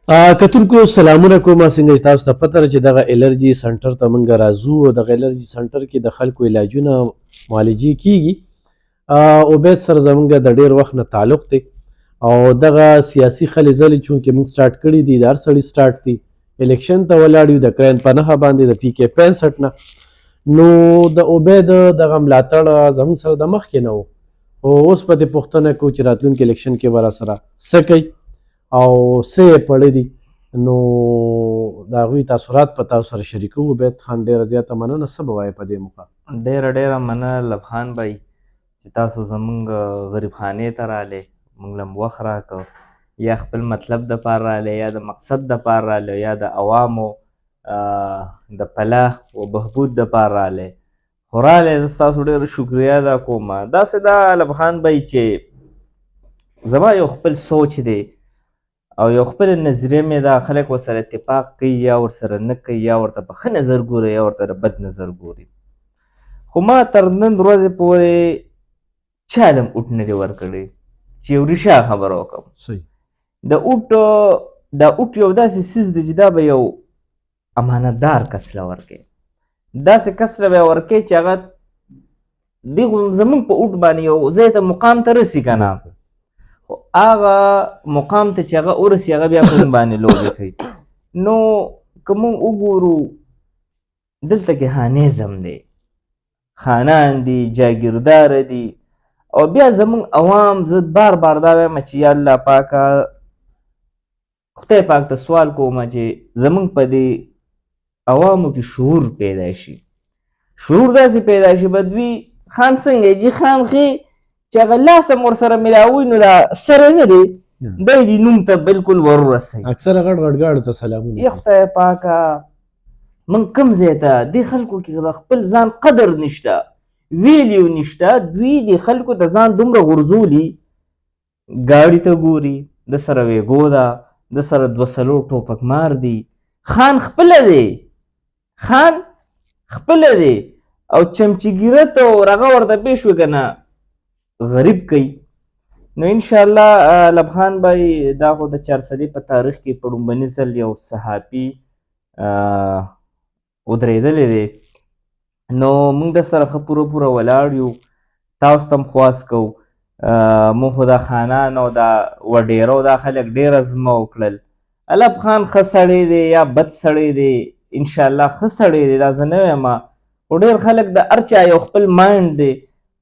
کتونکو سلامونه کومه څنګه تاسو ته پته چې دغه الرجی سنټر ته مونږ راځو او دغه الرجی سنټر کې د خلکو علاجونه معالجې کیږي. عبید سره زمونږ د ډیر وخت نه تعلق دی او دغه سیاسي خلې ځلې چونکې مونږ سټارټ کړي دي د هر سړي سټارټ دي الیکشن ته ولاړ یو د کرین په نښه باندې د پی کې 65 نه نو د عبید دغه ملاتړ زموږ سره د مخکې نه و او اوس په دې پوښتنه کوو چې راتلونکي الیکشن کې به راسره څه کوي او څه یې پړی دي نو د هغوی تاثرات په تاسو سره شریکوو. عبید خان ډېره زیاته مننه. څه به وایې په دې موقع؟ ډېره مننه لبخان بھائی چې تاسو زمونږ غریب خانې ته راغلی، موږ له وخت راکړ، یا خپل مطلب دپاره راغلی یا د مقصد دپاره راغلی یا د عوامو د فلاح و بهبود دپاره راغلی. خو راغلی زه ستاسو ډېره شکریه ادا کوم. داسې ده لبخان بھائی چې زما یو خپل سوچ دی او یو خپل نظریه مې ده، خلک ورسره اتفاق کوي یا ورسره نه کوي، یا ورته په ښه نظر ګوري یا ورته بد نظر ګوري. خو ما تر نن ورځې پورې چا له اوټ نه دی ورکړی چې یو رښتیا خبره وکړم. د اوټ یو داسې څیز دی چې دا به یو امانتدار کس له ورکوي، داسې کس له به یې ورکوي چې هغه زموږ په اوټ باندې یو ځای ته مقام ته رسي که نه، خو هغه مقام ته چې هغه ورسي هغه بیا په موږ باندې لوبې کوي. نو که موږ وګورو دلته کې هانیزم دی، خانان دي، جاګیرداره دي، او بیا زموږ عوام زه بار دا وایم چې یا الله پاکه خدای پاک ته سوال کوم چې زموږ په دې عوامو کې شعور پیدا شي، شعور داسې پیدا شي به دوی خان څنګه جي خان خې چې هغه لاس هم ورسره میلاوي نو دا سره نه دی دی دې نوم ته بلکل ور ورسوي. اکثره غټ غاړو ته سلامونه. یا خدای پاکه موږ کوم ځای ته دې خلکو کې د خپل ځان قدر نشته، ویلیو نشته، دوی د خلکو د ځان دومره غورځولي، ګاډي ته ګوري د سره ویګو ده، د سره 2 ټوپک مار دي، خان خپله دی، خان خپله دی او چمچګیرت او رغه ورته پیش وي که نه غریب کوي. نو انشاءالله لبخان بھائی دا خو د چارسدې په تاریخ کې په لومبني ځل یو صحافي ودرېدلی دی، نو موږ د سره ښه پوره ولاړ یو، تاسو ته هم خواست کوو. موږ خو دا خانان او دا وډیره او دا خلک ډېره زما وکړل. الب خان ښه سړی دی یا بد سړی دی، انشاءالله ښه سړی دی، دا زه نه وایم، خو ډېر خلک د هر چا یو خپل مایند دی،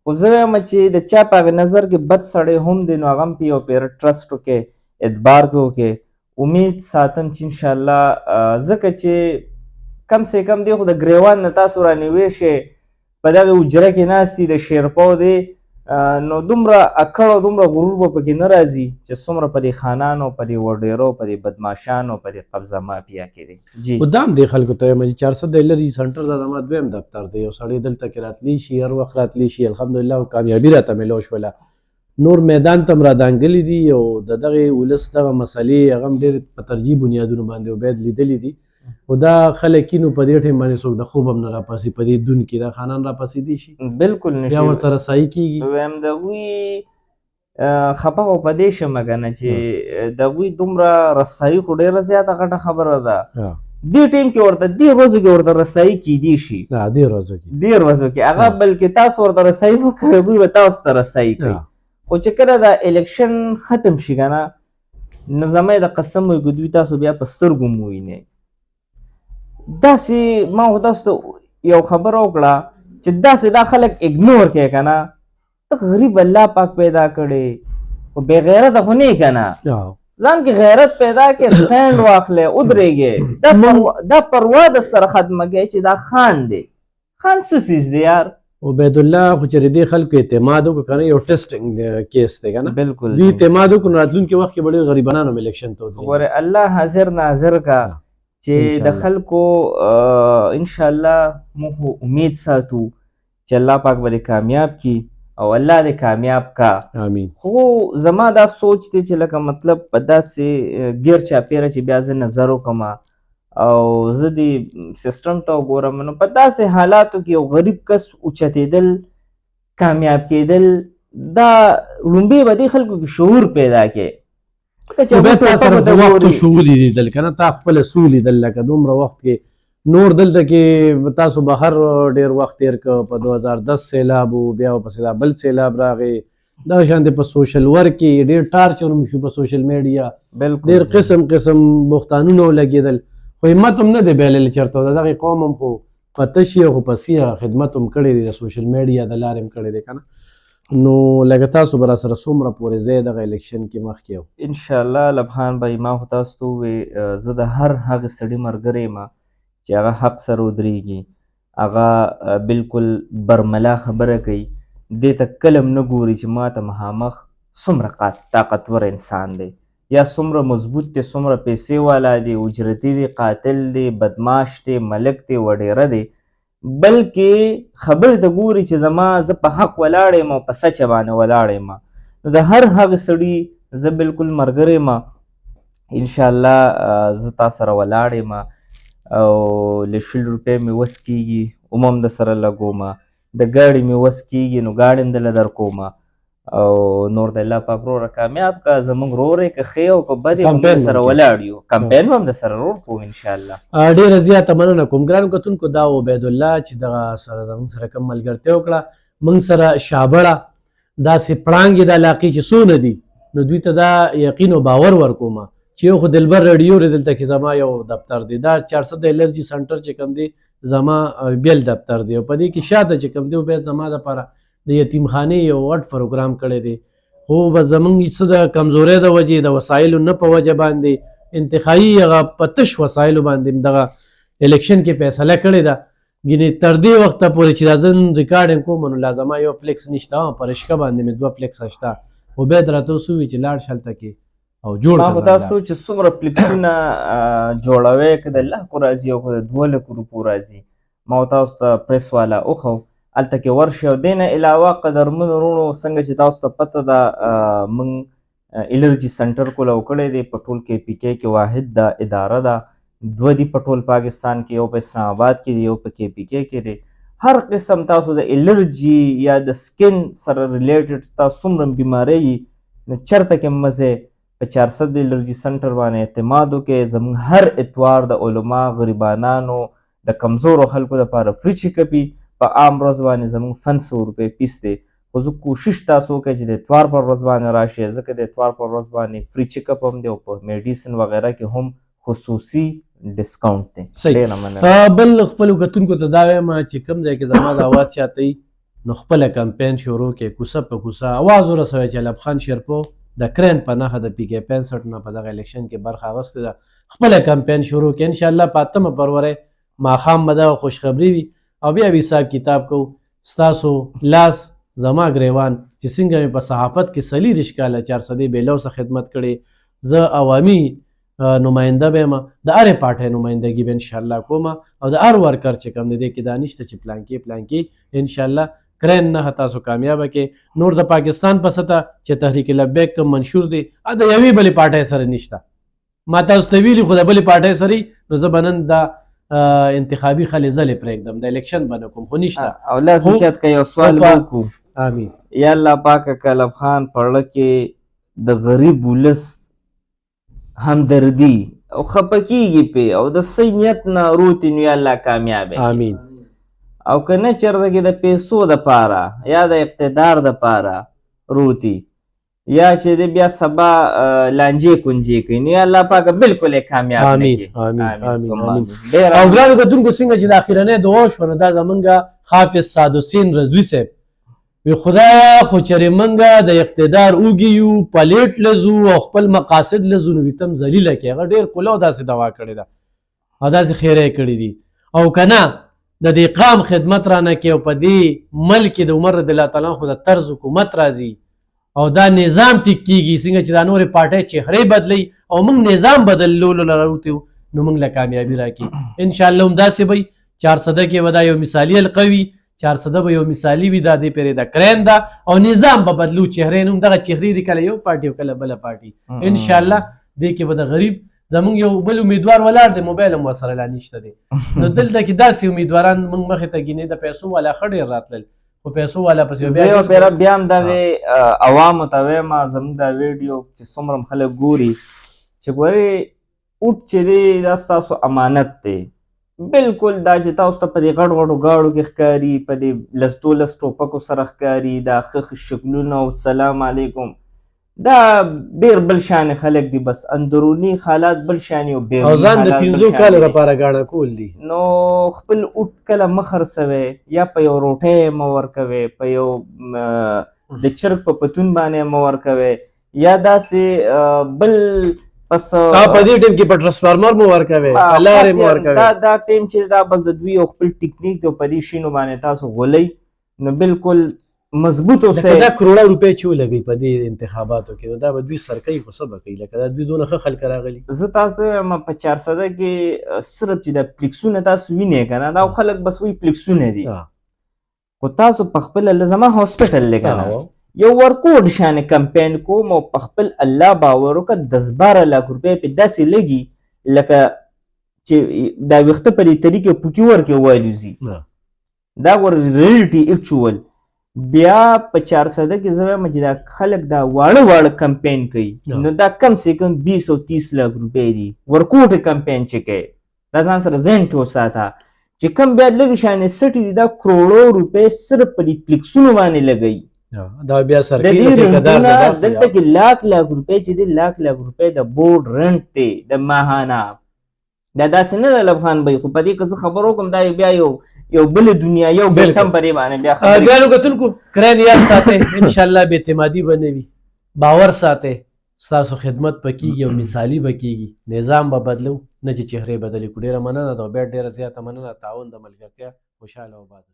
خو زه وایم چې د چا په هغه نظر کې بد سړی هم دی نو هغه هم پې یو پیره ټرسټ وکړئ، اعتبار پې وکړئ. امید ساتم چې انشاءالله ځکه چې کم سے کم دی خو د ګریوان نه تاسو رانیوی شئ په دغه حجره کې ناست دي د شیرپو دی، نو دومره اکړ او دومره غرور به پکې نه راځي چې څومره په دې خانانو، په دې وډیرو، په دې بدماشانو، په دې قبضه مافیا کې دی. جی خدام دې خلکو ته وایم چې 400 الرجی سنټر دا زما دویم دفتر دی، یو سړی دلته کې راتلی شي، هر وخت راتلی شي، الحمدلله کامیابي راته میلاو شوله. نور میدان ته هم رادانګلي دي او د دغې ولس دغه مسلې هغه هم ډېر په ترجیح بنیادونو باندې عبید لیدلي دي، خو دا خلک نو په دې ټایم باندې څوک د خوب هم نه راپاسي، په دې دون کې دا خانان راپاسي دي شي بالکل نشي، بیا ورته رسایي کېږي. وایم د هغوی خفه خو په دې شمه که نه چې د هغوی دومره رسایي خو ډېره زیاته غټه خبره ده. دې ټایم کې ورته دې ورځو کې ورته رسایي کیدی شي، دې ورځو کې هغه بلکې تاسو ورته رسایي نه کوئ، هغوی به تاسو ته رسایي کوي. خو چې کله دا الیکشن ختم شي که نه نو زما د قسم وایي که دوی تاسو بیا په سترګو مو ووینئ. داسې ما خو تاسو ته یو خبره وکړه چې داسې دا خلک اګنور کوي که نه، ته غریب الله پاک پیدا کړی خو بې غیرته خو نه یې که نه، ځان کې غیرت پیدا کړې، سټینډ واخلې، ودرېږې، دا پروا د سره ختمه کوي چې دا خان دی. خان څه څیز دی یار؟ عبید الله خو چې دې خلکو اعتماد وکړو که نه، یو ټیسټنګ کیس دی که نه، بالکل دوی اعتماد وکړو نو راتلونکي وخت کې به ډېر غریبانان هم الیکشن ته ودرېږي. ګورې الله حاضر ناظر کا چې د خلکو انشاءالله موږ امید ساتو چې الله پاک به دې کامیاب کی او الله دې کامیاب کا. امین. خو زما دا سوچ دی چې لکه مطلب په داسې ګیر چاپیره چې بیا زه نظر وکړم او زه دې سیسټم ته وګورم نو په داسې حالاتو کې یو غریب کس اوچتېدل، کامیاب کېدل، دا لومبې به دې خلکو کې شعور پیدا کړي نو بیا تا سره د وخت شغل لیدل کنه تا خپل سو لیدل لکه دومره وخت کې نور دلته کې تاسو بهر ډیر وخت تیر ک په 2010 سیلاب بیا په بل سیلاب راغی دا شان په سوشل ورک کې ډیر ټارچر مشو په سوشل میډیا ډیر قسم بوختانونه لګیدل خو همت هم نه دی بیلل چرته دغه قوم هم خو پته شي خو پسیه خدمت هم کړی دی د سوشل میډیا د لارې هم کړی دی کنه نو لکه تاسو به راسره څومره پورې ځئ دغه الیکشن کې مخکې یو انشاءالله لبخان بھائی ما خو تاسو ته ووې زه د هر هغه سړي ملګری یم چې هغه حق سره ودرېږي هغه بالکل برملا خبره کوي دې ته کله هم نه ګوري چې ما ته مخامخ څومره طاقتور انسان دی یا څومره مضبوط دی څومره پیسې والا دی اجرتي دی قاتل دی بدماش دی ملک دی وډیره دی بلکې خبر ته ګوري چې زه په حق ولاړ یم او په سچ باندې ولاړ یم نو د هر هغه سړي زه بالکل ملګری یم انشاءالله زه تا سره ولاړ یم او له 100 روپۍ مې وس کېږي اوم هم در سره لګوم د ګاډي مې وس کېږي نو ګاډي هم درله درکوم او نور د الله پاک وروره کامیاب که زموږ ورور یې که ښې او که بد یې موږ سره ولاړ یو کمپین به هم در سره ورور کوو انشاءالله ډېره زیاته مننه کوم ګرانو کتونکو دا عبیدالله چې دغه سره زموږ سره کوم ملګرتیا وکړه موږ سره شابړه داسې پړانګې د علاقې چې څونه دي نو دوی ته دا یقین او باور ورکوم چې یو خو دلبر رادیو دی دلته کې زما یو دفتر دی دا 400 د الرجي سنټر چې کوم دی زما بیل دفتر دی او په دې کې شاته چې کوم دی باید زما دپاره د یتیمخانې یو غټ پروګرام کړی دی خو به زموږ څه د کمزورۍ د وجې د وسایلو نه په وجه باندې انتخابي هغه په تش وسایلو باندې دغه الیکشن کې فیصله کړې ده ګینې تر دې وخته پورې چې دا زه ریکارډینګ کوم نو لازمه یو فلیکس نشته په رشکه باندې مې 2 فلیکسه شته خو بیا درته اوس ووي چې لاړ شلته کې او جوړ ما خو تاسو ته چې څومره فلیکسونه جوړوئ که د لکو راځي او که د 2 لکو روپو راځي ما تاسو ته پریس والا وښو هلته کې ورشئ او دې نه علاوه قدرمنو وروڼو څنګه چې تاسو ته پته ده موږ الرجي سنټر کولاو کړی دی په ټول کې پی کې کې واحد دا اداره ده 2 دي په ټول پاکستان کې یو په اسلام آباد کې دی یو په کې پی کې کې دی هر قسم تاسو د الرجي یا د سکن سره ریلیټډ تاسو څومره بیماری نو چېرته کې مزه په 400 د الرجي سنټر باندې اعتماد وکړئ زموږ هر اتوار د علما غریبانانو د کمزورو خلکو دپاره فری چیکپي په عام ورځ باندې زموږ 500 روپۍ فیس دی خو زه کوشش تاسو وکړئ چې د اتوار پر ورځ باندې راشئ ځکه د اتوار پر ورځ باندې فری چیکپ هم دی او په میډیسن وغیره کې هم خصوصي ډسکاونټ دی بل خپلو کتونکو ته دا وایم چې کوم ځای کې زما د اواز چاته نو خپله کمپین شروع کړئ کوڅه په کوڅه اواز ورسوئ چې الب خان شیرپو د کرین په نښه د پی کې 65 نه په دغه الیکشن کې برخه اخیستې ده خپله کمپین شروع کړئ انشاءالله په 8 فروری ماښام به دغه خوشخبري وي او بیا به حساب کتاب کو ستاسو لاس زما ګریوان چې څنګه مې په صحافت کې 40 کاله 400 بیلو څخه خدمت کړې زه عوامي نماینده به یم د هرې پارټۍ نمایندګي به انشاءالله کوم او د هر ورکر چې کوم دی دې کې دا نشته چې پلانکې انشاءالله کرین نه تاسو کامیابه کې نور د پاکستان په سطح چې تحریک لبیک کوم منشور دی د یوې بلې پارټۍ سره نشته ما تاسو ته ویلي خو د بلې پارټۍ سره نو زه به نن دا انتخابي خلې زلې پرېږدم د الیکشن به نه کوم خو نشته او لاس اوچت که یو سوال وکړو امین یا الله پاکه که الب خان په زړه کې د غریب ولس همدردي او خفه کېږي پې او د صحیح نیت نه روتي نو یا الله کامیابه امین او که نه چېرته کې د پیسو دپاره یا د اقتدار دپاره روتي یا چې د بیا سبا لانجې کونجې کوي نو یا الله پاکه بالکل یې کامیاب نه کړي او ګرانو کتونکو څنګه چې د اخرنۍ دعا شوه نو دا زمونږ حافظ سعدالحسین رضوي صاحب وی خدایا خو چرې موږ د اقتدار اوږي یو پلیټ لزو او خپل مقاصد لزو نو وي تم ذلیله کړي هغه ډېر کولو داسې دعا کړې ده او داسې خیری کړي دي او که نه د دې قام خدمت رانه کې او په دې ملک کې د عمر رضی الله تعالی عنه د طرز حکومت راځي او دا نظام ټیک کېږي څنګه چې دا نورې پارټۍ چهرې بدلوي او موږ نظام بدلولو لروتو نو موږ له کامیابي راکړي انشاءالله هم داسې به 400 کې به دا یو مثالي حلقه وي 400 به یو مثالي وي دا دې پرې د کرین ده او نظام به بدلو چهرې نوم دغه چهرې دي کله یو پارټي او کله بله پارټي انشاءالله دې کې به د غریب زمونږ یو بل امیدوار ولاړ دی موبایل هم ورسره لا نشته دی نو دلته کې داسې امیدواران موږ مخې ته ګینې د پیسو والا ښه ډېر راتلل خو پیسو والا پسې زه یو پیره بیا هم دغې عوامو ته وایم زموږ دا ویډیو چې څومره هم خلک ګوري چې ګورې اوټ چې دی دا ستاسو امانت دی بالکل دا چې تاسو ته په دې غټ غټو ګاړو کې ښکاري په دې لس دولس ټوپکو سره ښکاري دا ښه شکلونه او سلام علیکم دا ډېر بل شان خلک دي بس اندروني حالات بل شان او ځان د 15 کال لپاره غاڼه کول دي نو خپل اوټ کله مه خرڅوئ یا په یو روټۍ مه ورکوئ په یو د چرګ په پتون باندې مه ورکوئ یا داسې بل پس په دې ټیم کې په ټرانسفارمر مو ورکوئ په لارې مو ورکوئ دا ټیم چې دا بس د دوی یو خپل ټیکنیک دی په دې شینو باندې تاسو غولئ نو بالکل مضبوط اوسئ دا کروڑه روپۍ چې ولګوي په دې انتخاباتو کې دا به دوی سر کوي خو څه به کوي لکه دا دوی دونه ښه خلک راغلي زه تاسو وایم په 400 کې صرف چې د پلیکسونه تاسو وینئ که نه دا خلک بس وایي پلیکسونه دي خو تاسو په خپله زما هاسپټل دی که نه یو ورکوډ شانې کمپین کوم او په خپل الله باور وکړه 10-12 لاک روپۍ پې داسې لګي لکه چې دا ویښته په دې طریقې پوکي ورکې والوځي دا ور ریلټي اکچوال بیا په 400 کې زه وایم چې دا خلک دا واړه کمپین کوي نو دا کم سے کم 20 او 30 لاک روپۍ دي ورکوټ کمپین چې کوي دا ځان سره ذهن کې وساته چې کم بیا لږ شانې سټي دي دا کروڑو روپۍ صرف په دې پلیکسونو باندې لګوي دا بیا سر د دې رنټونه دلته کې لاک روپۍ چې دي لاک روپۍ د بورډ رنټ دی د ماهانه دا داسې نه ده لب خان بھائی خو په دې که زه خبر وکړم دا بیا یو بل دنیا یو بل کمپنی باندې بیا خبرې بیا نو کتونکو کرن یاد ساتئ ان شاء الله بې اعتمادي به نه وي باور ساتئ ستاسو خدمت به کېږي او مثالي به کېږي نظام به بدلو نه چې چهرې بدلې کړو ډېره مننه ده بیا ډېره زیاته مننه تعاون د ملګرتیا خوشحاله او آباد